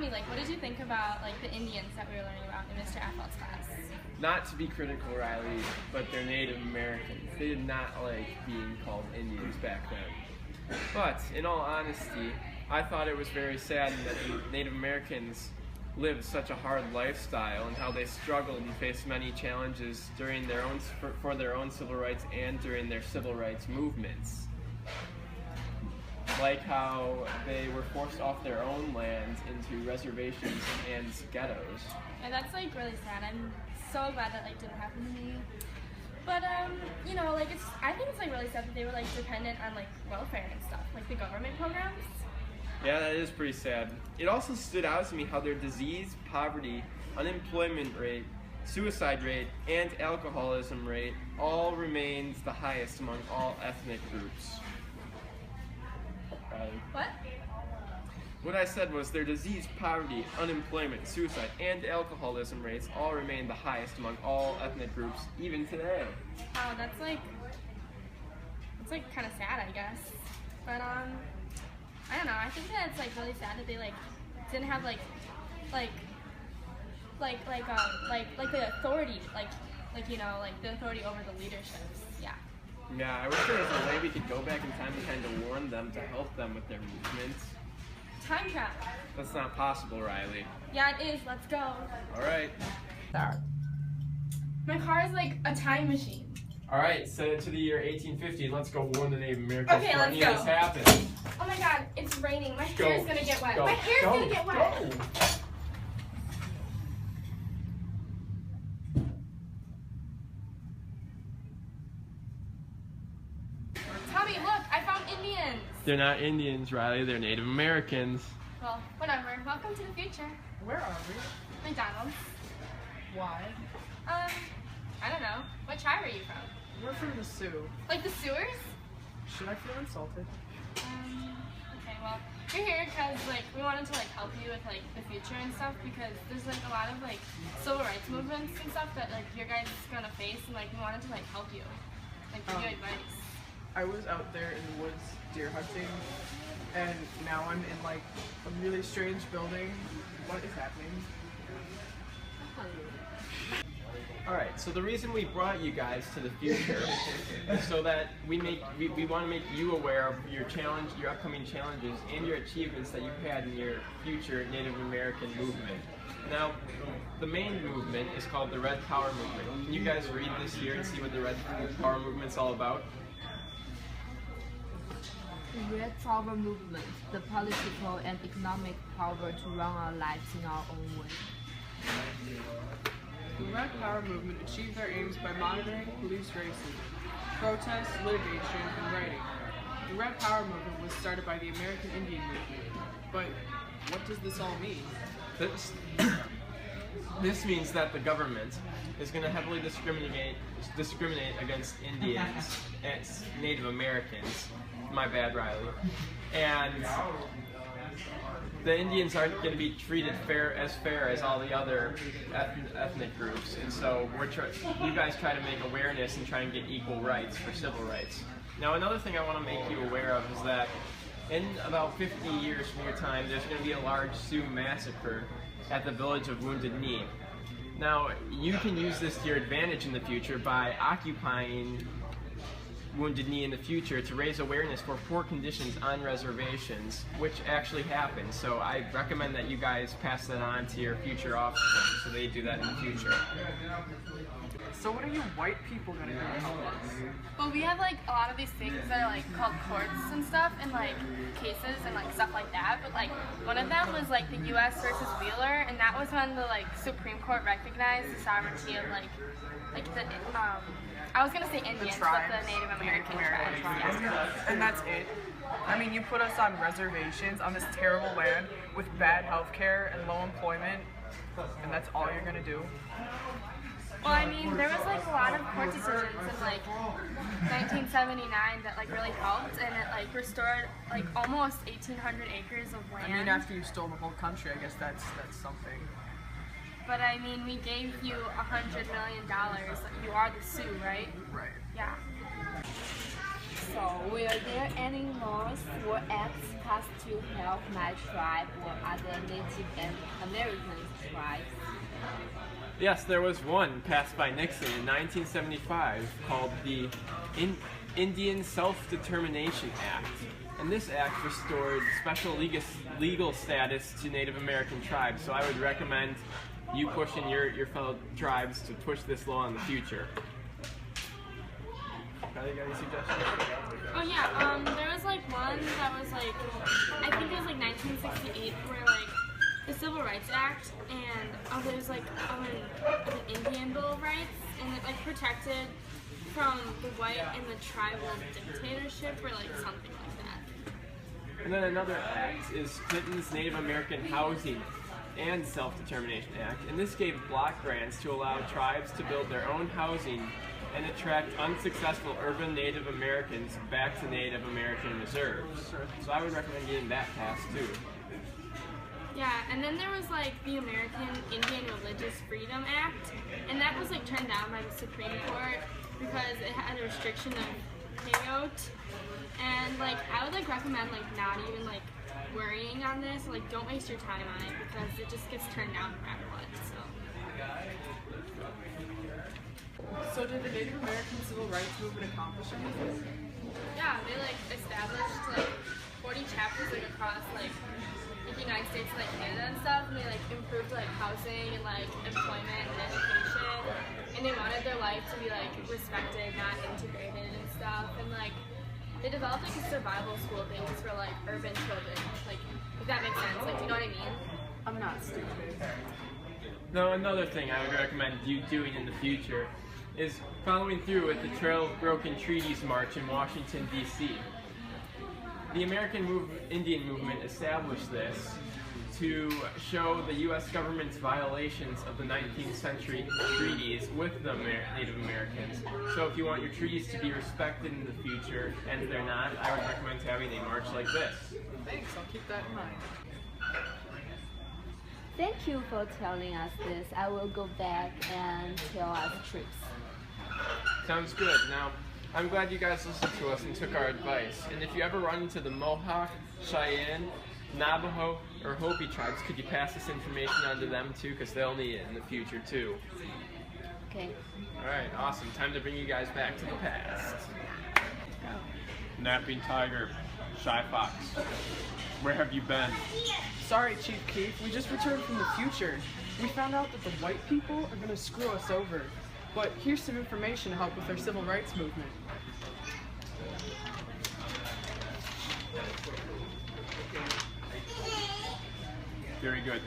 Tommy, like, what did you think about like the Indians that we were learning about in Mr. Affel's class? Not to be critical, Riley, but they're Native Americans. They did not like being called Indians back then. But in all honesty, I thought it was very sad that the Native Americans lived such a hard lifestyle and how they struggled and faced many challenges during their own for their own civil rights and during their civil rights movements. Like how they were forced off their own land into reservations and ghettos. And that's like really sad. I'm so glad that like didn't happen to me. But you know, like I think it's like really sad that they were like dependent on like welfare and stuff, like the government programs. Yeah, that is pretty sad. It also stood out to me how their disease, poverty, unemployment rate, suicide rate, and alcoholism rate all remains the highest among all ethnic groups. What? What I said was their disease, poverty, unemployment, suicide, and alcoholism rates all remain the highest among all ethnic groups, even today. Wow, that's like kind of sad, I guess. But I don't know. I think that it's like really sad that they like didn't have like the authority, like you know, like the authority over the leaderships. Yeah. Yeah, I wish there was a way we could go back in time and kind of warn them to help them with their movements. Time travel. That's not possible, Riley. Yeah, it is. Let's go. All right. My car is like a time machine. All right, set it to the year 1850. Let's go warn the Native Americans Okay, before let's any go. of this happens. Oh my God, it's raining. My Go. hair's gonna get wet. Go. My hair's Go. gonna get wet. Go. Tommy, look, I found Indians. They're not Indians, Riley. They're Native Americans. Well, whatever. Welcome to the future. Where are we? McDonald's. Why? I don't know. What tribe are you from? We're from the Sioux. Like the sewers? Should I feel insulted? Okay, well, we're here because like we wanted to like help you with like the future and stuff because there's like a lot of like civil rights movements and stuff that like your guys is gonna face and like we wanted to like help you, like give you advice. I was out there in the woods deer hunting, and now I'm in like a really strange building. What is happening? Alright, so the reason we brought you guys to the future is so that we want to make you aware of your upcoming challenges and your achievements that you've had in your future Native American movement. Now, the main movement is called the Red Power Movement. Can you guys read this here and see what the Red Power Movement's all about? The Red Power movement, the political and economic power to run our lives in our own way. The Red Power movement achieved their aims by monitoring police racism, protests, litigation, and writing. The Red Power movement was started by the American Indian movement. But what does this all mean? This means that the government is going to heavily discriminate against Indians and Native Americans. My bad, Riley. And the Indians aren't going to be treated fair as all the other ethnic groups, and so you guys try to make awareness and try and get equal rights for civil rights. Now, another thing I want to make you aware of is that in about 50 years from your time, there's going to be a large Sioux massacre at the village of Wounded Knee. Now, you can use this to your advantage in the future by occupying Wounded Knee in the future to raise awareness for poor conditions on reservations, which actually happen. So I recommend that you guys pass that on to your future offspring so they do that in the future. So what are you white people gonna do to help us? Well, we have like a lot of these things that are like called courts and stuff and like cases and like stuff like that, but like one of them was like the US versus Wheeler, and that was when the like Supreme Court recognized the sovereignty of like the I was gonna say Indians, but the Native American tribes. Yeah. And that's it. I mean, you put us on reservations on this terrible land with bad health care and low employment, and that's all you're gonna do? Well, I mean, there was like a lot of court decisions in like 1979 that like really helped, and it like restored like almost 1,800 acres of land. I mean, after you stole the whole country, I guess that's something. But I mean, we gave you $100 million. You are the Sioux, right? Right. Yeah. So, were there any laws or acts passed to help my tribe or other Native American tribes? Yes, there was one passed by Nixon in 1975 called the Indian Self-Determination Act. And this act restored special legal status to Native American tribes, so I would recommend you pushing your fellow tribes to push this law in the future. You got any suggestions? Oh yeah, there was like one that was like, I think it was like 1968, where like the Civil Rights Act, and there's like an Indian Bill of Rights, and it like protected from the white and the tribal dictatorship, or like something like that. And then another act is Clinton's Native American Housing and Self-Determination Act, and this gave block grants to allow tribes to build their own housing and attract unsuccessful urban Native Americans back to Native American reserves. So I would recommend getting that passed too. Yeah, and then there was like the American Indian Religious Freedom Act, and that was like turned down by the Supreme Court because it had a restriction of peyote. And like I would like recommend like not even like worrying on this, like don't waste your time on it because it just gets turned down no matter what. So did the Native American Civil Rights Movement accomplish anything? Yeah, they like established like 40 chapters like across like the United States, like Canada and stuff, and they like improved like housing and like employment and education, and they wanted their life to be like respected, not integrated and stuff, and like they developed like a survival school things for like urban children, like if that makes sense, like do you know what I mean? I'm not stupid. Now another thing I would recommend you doing in the future is following through with the Trail of Broken Treaties March in Washington, D.C. The American Indian movement established this to show the U.S. government's violations of the 19th century treaties with the Native Americans. So if you want your treaties to be respected in the future, and if they're not, I would recommend having a march like this. Thanks, I'll keep that in mind. Thank you for telling us this. I will go back and tell our troops. Sounds good. Now, I'm glad you guys listened to us and took our advice. And if you ever run into the Mohawk, Cheyenne, Navajo, or Hopi tribes, could you pass this information on to them too? Because they'll need it in the future too. Okay. Alright, awesome. Time to bring you guys back to the past. Napping tiger, shy fox, where have you been? Sorry, Chief Keith, we just returned from the future. We found out that the white people are going to screw us over. But here's some information to help with our civil rights movement. Very good.